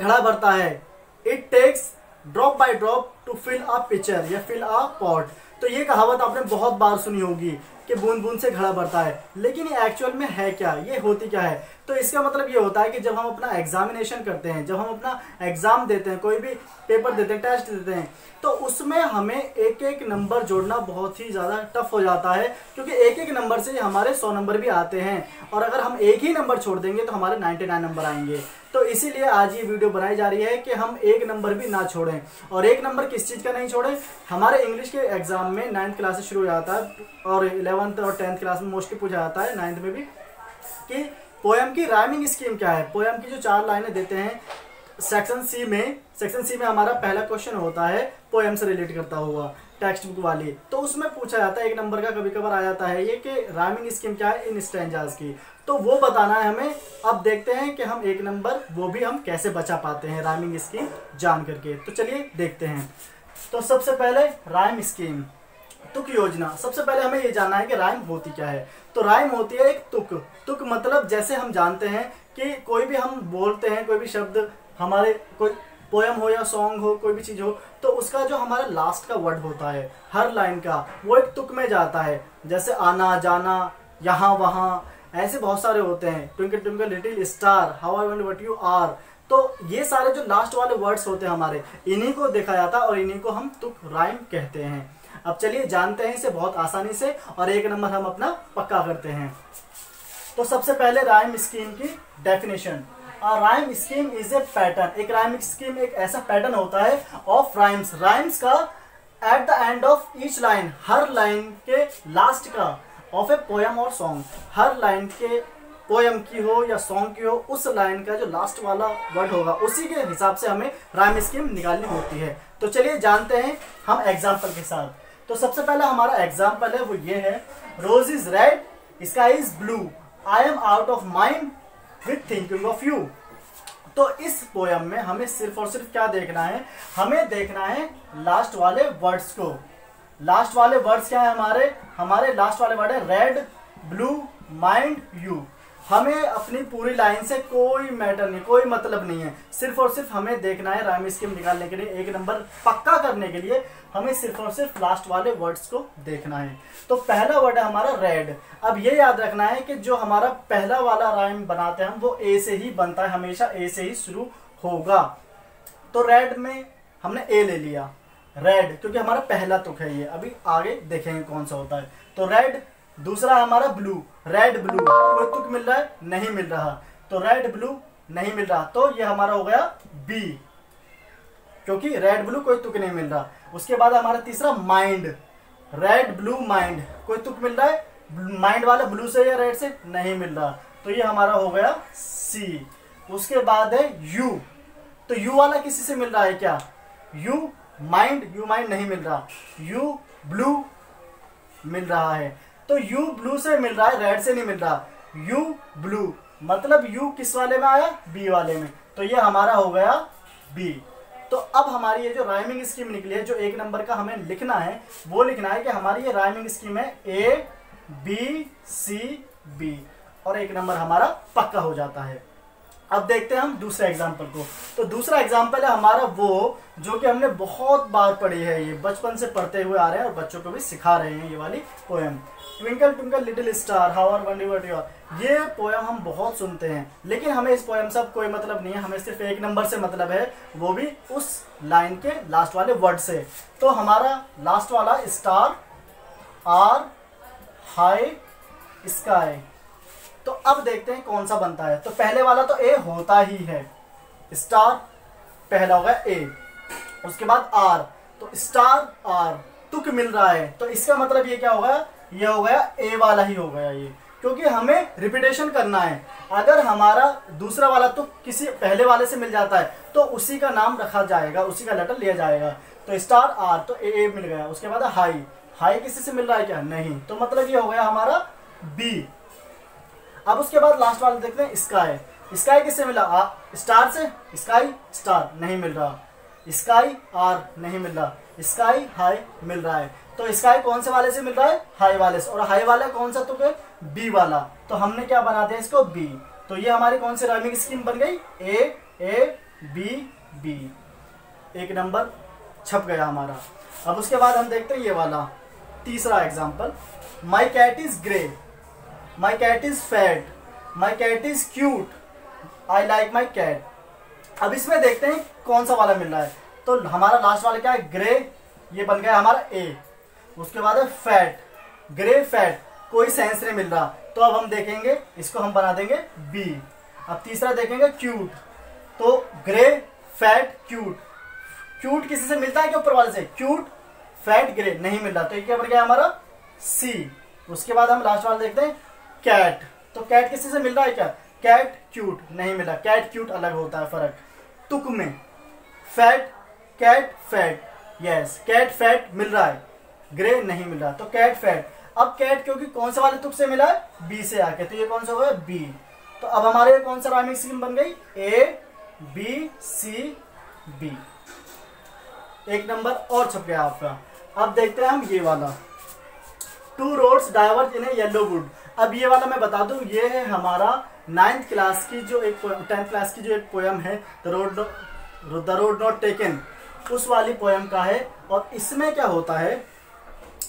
घड़ा भरता है, it takes drop by drop to fill a picture या फिल अ पॉट। तो ये कहावत आपने बहुत बार सुनी होगी कि बूंद बूंद से घड़ा भरता है, लेकिन ये एक्चुअल में है क्या, ये होती क्या है? तो इसका मतलब ये होता है कि जब हम अपना एग्जामिनेशन करते हैं, जब हम अपना एग्जाम देते हैं, कोई भी पेपर देते हैं, टेस्ट देते हैं, तो उसमें हमें एक एक नंबर जोड़ना बहुत ही ज़्यादा टफ हो जाता है, क्योंकि एक एक नंबर से हमारे 100 नंबर भी आते हैं, और अगर हम एक ही नंबर छोड़ देंगे तो हमारे 99 नंबर आएंगे। तो इसीलिए आज ये वीडियो बनाई जा रही है कि हम एक नंबर भी ना छोड़ें। और एक नंबर किस चीज़ का नहीं छोड़ें? हमारे इंग्लिश के एग्जाम में 9th क्लास से शुरू हो जाता है, और 11th और 10th क्लास में मोस्टली पूछा जाता है, 9th में भी, कि पोएम की राइमिंग स्कीम क्या है। पोएम की जो 4 लाइनें देते हैं सेक्शन सी में हमारा पहला क्वेश्चन होता है पोएम से रिलेट करता हुआ, टेक्स्ट बुक वाली। तो उसमें पूछा जाता है, एक नंबर का कभी कभार आ जाता है ये, कि राइमिंग स्कीम क्या है इन स्टैंजास की, तो वो बताना है हमें। अब देखते हैं कि हम एक नंबर वो भी हम कैसे बचा पाते हैं राइमिंग स्कीम जान करके। तो चलिए देखते हैं। तो सबसे पहले राइम स्कीम, तुक योजना। सबसे पहले हमें ये जानना है कि राइम होती क्या है। तो राइम होती है एक तुक। तुक मतलब जैसे हम जानते हैं कि कोई भी हम बोलते हैं, कोई भी शब्द, हमारे कोई पोएम हो या सॉन्ग हो, कोई भी चीज़ हो, तो उसका जो हमारा लास्ट का वर्ड होता है हर लाइन का, वो एक तुक में जाता है। जैसे आना जाना, यहाँ वहाँ, ऐसे बहुत सारे होते हैं। Twinkle twinkle little star, how I wonder what you are. तो ये सारे जो लास्ट वाले वर्ड्स होते हैं हमारे, इन्हीं को देखा जाता है और इन्हीं को हम तुक राइम कहते हैं। अब चलिए जानते हैं इसे बहुत आसानी से, और एक नंबर हम अपना पक्का करते हैं। तो सबसे पहले राइम स्कीम की definition. Rhyme scheme is a pattern. एक राइम स्कीम एक ऐसा पैटर्न होता है ऑफ राइम्स, राइम्स का at the end of each line, her line के लास्ट का, ऑफ ए पोएम और सॉन्ग, हर लाइन के पोएम की हो या सॉन्ग की हो, उस लाइन का जो लास्ट वाला वर्ड होगा उसी के हिसाब से हमें राइम स्कीम निकालनी होती है। तो चलिए जानते हैं हम एग्जाम्पल के साथ। तो सबसे पहला हमारा एग्जाम्पल है वो ये है, rose is red, sky is blue, I am out of mind with thinking of you. तो इस पोयम में हमें सिर्फ और सिर्फ क्या देखना है? हमें देखना है लास्ट वाले वर्ड्स को। लास्ट वाले वर्ड्स क्या है हमारे लास्ट वाले वर्ड है रेड, ब्लू, माइंड, यू। हमें अपनी पूरी लाइन से कोई मैटर नहीं, कोई मतलब नहीं है, सिर्फ और सिर्फ हमें देखना है राइम स्कीम निकालने के लिए, एक नंबर पक्का करने के लिए हमें सिर्फ और सिर्फ लास्ट वाले वर्ड्स को देखना है। तो पहला वर्ड है हमारा रेड। अब ये याद रखना है कि जो हमारा पहला वाला राइम बनाते हैं हम, वो ए से ही बनता है, हमेशा ए से ही शुरू होगा। तो रेड में हमने ए ले लिया, रेड, क्योंकि हमारा पहला तुक है ये। अभी आगे देखेंगे कौन सा होता है। तो रेड। दूसरा हमारा ब्लू, रेड ब्लू, कोई तुक मिल रहा है? नहीं मिल रहा। तो रेड ब्लू नहीं मिल रहा, तो ये हमारा हो गया बी, क्योंकि रेड ब्लू कोई तुक नहीं मिल रहा। उसके बाद हमारा तीसरा माइंड, रेड ब्लू माइंड, कोई तुक मिल रहा है माइंड वाला ब्लू से या रेड से? नहीं मिल रहा, तो ये हमारा हो गया सी। उसके बाद है यू। तो यू वाला किसी से मिल रहा है क्या? यू माइंड नहीं मिल रहा, यू ब्लू मिल रहा है। तो यू ब्लू से मिल रहा है, रेड से नहीं मिल रहा। यू ब्लू मतलब यू किस वाले में आया? बी वाले में, तो ये हमारा हो गया बी। तो अब हमारी ये जो राइमिंग स्कीम निकली है, जो एक नंबर का हमें लिखना है, वो लिखना है कि हमारी ये राइमिंग स्कीम है ए बी सी बी, और एक नंबर हमारा पक्का हो जाता है। अब देखते हैं हम दूसरे एग्जाम्पल को। तो दूसरा एग्जाम्पल है हमारा वो जो कि हमने बहुत बार पढ़ी है, ये बचपन से पढ़ते हुए आ रहे हैं और बच्चों को भी सिखा रहे हैं, ये वाली poem, twinkle twinkle little star, how I wonder what you are. ये पोएम हम बहुत सुनते हैं, लेकिन हमें इस पोएम से कोई मतलब नहीं है, हमें सिर्फ एक नंबर से मतलब है, वो भी उस लाइन के लास्ट वाले वर्ड से। तो हमारा लास्ट वाला स्टार, आर, हाई, स्काई। तो अब देखते हैं कौन सा बनता है। तो पहले वाला तो ए होता ही है, स्टार पहला होगा ए, उसके बाद आर, तो स्टार आर, तुक मिल रहा है, तो इसका मतलब ये क्या होगा? ये हो गया ए वाला ही हो गया ये, क्योंकि हमें रिपीटेशन करना है। अगर हमारा दूसरा वाला तुक किसी पहले वाले से मिल जाता है तो उसी का नाम रखा जाएगा, उसी का लेटर लिया जाएगा। तो स्टार आर, तो ए मिल गया। उसके बाद हाई, हाई किसी से मिल रहा है क्या? नहीं, तो मतलब ये हो गया हमारा बी। अब उसके बाद लास्ट वाला देखते हैं स्काई। स्काई किससे मिला? स्टार से। स्काई स्टार नहीं मिल रहा, स्काई आर नहीं मिल रहा, स्काई हाई मिल रहा है। तो स्काई कौन से वाले से मिल रहा है? हाई वाले से। और हाई वाला कौन सा तुक है? बी वाला। तो हमने क्या बना दिया इसको? बी। तो ये हमारी कौन सी राइमिंग स्कीम बन गई? ए बी बी, एक नंबर छप गया हमारा। अब उसके बाद हम देखते हैं ये वाला तीसरा example, my cat is grey, my cat is fat, my cat is cute, I like my cat. अब इसमें देखते हैं कौन सा वाला मिल रहा है। तो हमारा लास्ट वाला क्या है, ग्रे, ये बन गया हमारा ए। उसके बाद है फैट, ग्रे फैट, कोई सेंस नहीं मिल रहा, तो अब हम देखेंगे इसको हम बना देंगे बी। अब तीसरा देखेंगे क्यूट, तो ग्रे फैट क्यूट, क्यूट किसी से मिलता है क्या ऊपर वाले से, क्यूट फैट ग्रे नहीं मिल रहा, तो ये क्या बन गया हमारा सी। उसके बाद हम लास्ट वाला देखते हैं कैट, तो कैट किसी से मिल रहा है क्या, कैट क्यूट नहीं मिला, कैट क्यूट अलग होता है फर्क। तुक में fat cat fat, yes cat fat मिल रहा है, ग्रे नहीं मिल रहा, तो कैट फैट। अब कैट क्योंकि कौन से वाले तुक से मिला है, बी से आके, तो ये कौन सा हुआ है बी। तो अब हमारे कौन सा राइमिंग स्कीम बन गई, ए बी सी बी, एक नंबर और छप गया आपका। अब देखते हैं हम ये वाला, two roads diverge in A yellow would. अब ये वाला मैं बता दूं, ये है हमारा 9th क्लास की जो एक 10th क्लास की जो एक पोयम है, द रोड नॉट टेकन, उस वाली पोयम का है। और इसमें क्या होता है,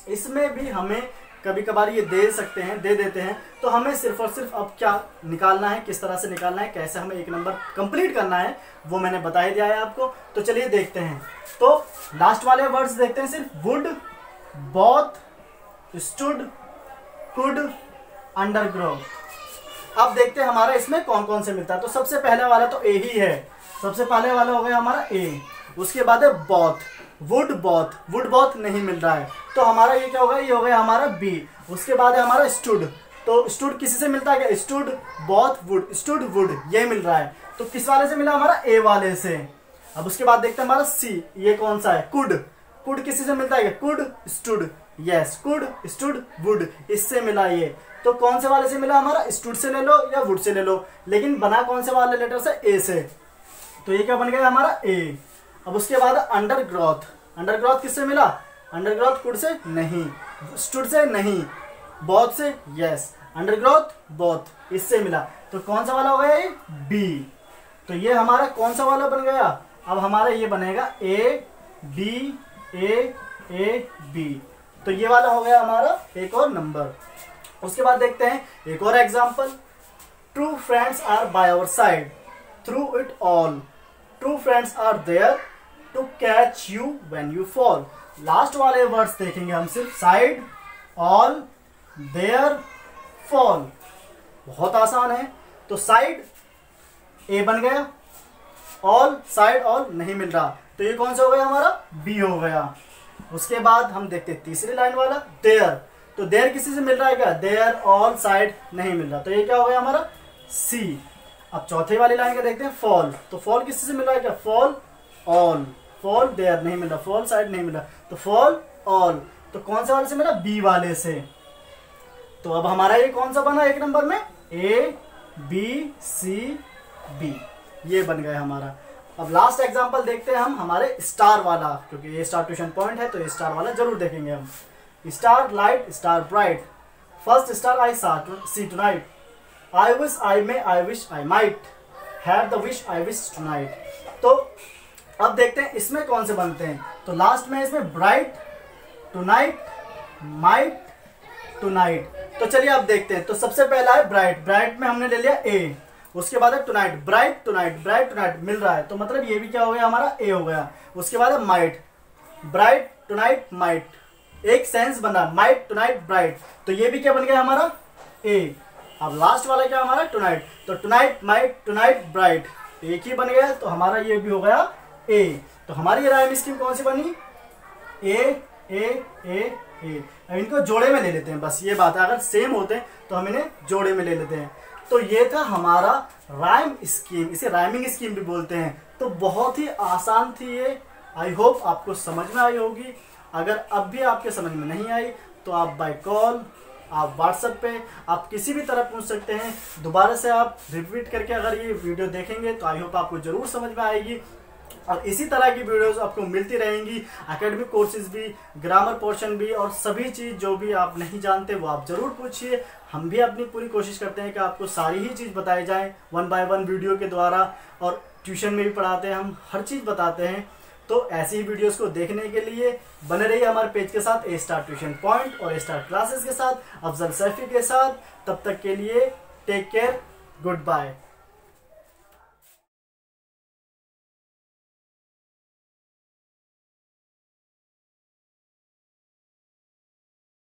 इसमें भी हमें कभी कभार ये दे सकते हैं, दे देते हैं, तो हमें सिर्फ और सिर्फ अब क्या निकालना है, किस तरह से निकालना है, कैसे हमें एक नंबर कंप्लीट करना है, वो मैंने बता ही दिया है आपको। तो चलिए देखते हैं। तो लास्ट वाले वर्ड्स देखते हैं, सिर्फ वुड, बॉथ, स्टूड, कुड, अंडरग्रो। अब देखते हैं हमारा इसमें कौन कौन से मिलता है। तो सबसे पहले वाला तो ए ही है, सबसे पहले वाला हो गया हमारा ए। उसके बाद है both, would both, would both नहीं मिल रहा है, तो हमारा ये क्या होगा, ये हो गया हमारा बी। उसके बाद है हमारा स्टूड, तो स्टूड किसी से मिलता है क्या, stood both would, stood would ये मिल रहा है, तो किस वाले से मिला, हमारा ए वाले से। अब उसके बाद देखते हैं हमारा सी, ये कौन सा है, कुड, कुड किसी से मिलता है क्या, could stood, yes could stood would, इससे मिला ये। तो कौन से वाले से मिला, हमारा स्टूड से ले लो या वुड से ले लो, लेकिन बना कौन से वाले लेटर से, ए से, तो ये क्या बन गया हमारा ए। अब उसके बाद अंडरग्रोथ, अंडरग्रोथ किससे मिला, अंडरग्रोथ कुड से नहीं, स्टूड से नहीं, बॉथ से यस, अंडरग्रोथ बॉथ इससे मिला, तो कौन सा वाला हो गया ये बी। तो ये हमारा कौन सा वाला बन गया, अब हमारा ये बनेगा ए बी ए बी, तो ये वाला हो गया हमारा एक और नंबर। उसके बाद देखते हैं एक और example, true friends are by our side through it all, true friends are there to catch you when you fall. Last वाले वर्ड्स देखेंगे हम सिर्फ, साइड, ऑल, देयर, फॉल, बहुत आसान है। तो साइड ए बन गया, ऑल साइड ऑल नहीं मिल रहा, तो ये कौन सा हो गया हमारा बी हो गया। उसके बाद हम देखते हैं तीसरी लाइन वाला देयर, तो देयर किसी से मिल रहा है क्या, देयर ऑल साइड नहीं मिल रहा, तो ये क्या हो गया हमारा सी। अब चौथे वाली लाइन का देखते हैं फॉल, तो फॉल किसी से मिल रहा है क्या, फॉल ऑल, फॉल देयर नहीं मिल रहा, फॉल साइड नहीं मिल रहा, तो फॉल ऑल, तो कौन से वाले से मिला, बी वाले से। तो अब हमारा ये कौन सा बना एक नंबर में, ए बी सी बी, ये बन गया हमारा। अब लास्ट एग्जांपल देखते हैं हम हमारे स्टार वाला, क्योंकि ये स्टार ट्यूशन पॉइंट है तो ये स्टार वाला जरूर देखेंगे हम। Star light star bright, first star I see tonight, I wish I may I wish I might, have the wish I wish tonight. तो अब देखते हैं इसमें कौन से बनते हैं। तो लास्ट में इसमें ब्राइट, टुनाइट, माइट, टुनाइट। तो चलिए अब देखते हैं। तो सबसे पहला है ब्राइट, ब्राइट में हमने ले लिया ए। उसके बाद है tonight, bright tonight, bright tonight मिल रहा है, तो मतलब ये भी क्या हो गया हमारा ए हो गया। उसके बाद है माइट, ब्राइट टुनाइट माइट, एक सेंस बना माइट टुनाइट ब्राइट, तो ये भी क्या बन गया हमारा ए। अब लास्ट वाला क्या हमारा टुनाइट, तो टुनाइट माइट टुनाइट ब्राइट एक ही बन गया, तो हमारा ये भी हो गया ए। तो हमारी राइम स्कीम कौन सी बनी, ए ए ए ए। अब इनको जोड़े में ले लेते हैं, बस ये बात है, अगर सेम होते हैं तो हम इन्हें जोड़े में ले लेते हैं। तो ये था हमारा राइम स्कीम, इसे राइमिंग स्कीम भी बोलते हैं। तो बहुत ही आसान थी ये, आई होप आपको समझ में आई होगी। अगर अब भी आपके समझ में नहीं आई तो आप बाय कॉल, आप व्हाट्सएप पे, आप किसी भी तरह पूछ सकते हैं। दोबारा से आप रिपीट करके अगर ये वीडियो देखेंगे तो आई होप आपको जरूर समझ में आएगी। और इसी तरह की वीडियोस आपको मिलती रहेंगी, एकेडमिक कोर्सेज भी, ग्रामर पोर्शन भी, और सभी चीज़ जो भी आप नहीं जानते वो आप ज़रूर पूछिए। हम भी अपनी पूरी कोशिश करते हैं कि आपको सारी ही चीज़ बताई जाए 1 बाय 1 वीडियो के द्वारा। और ट्यूशन में भी पढ़ाते हैं, हम हर चीज़ बताते हैं। तो ऐसी ही वीडियोस को देखने के लिए बने रहिए हमारे पेज के साथ, ए स्टार ट्यूशन पॉइंट और ए स्टार क्लासेस के साथ, अफजल सैफी के साथ। तब तक के लिए टेक केयर, गुड बाय।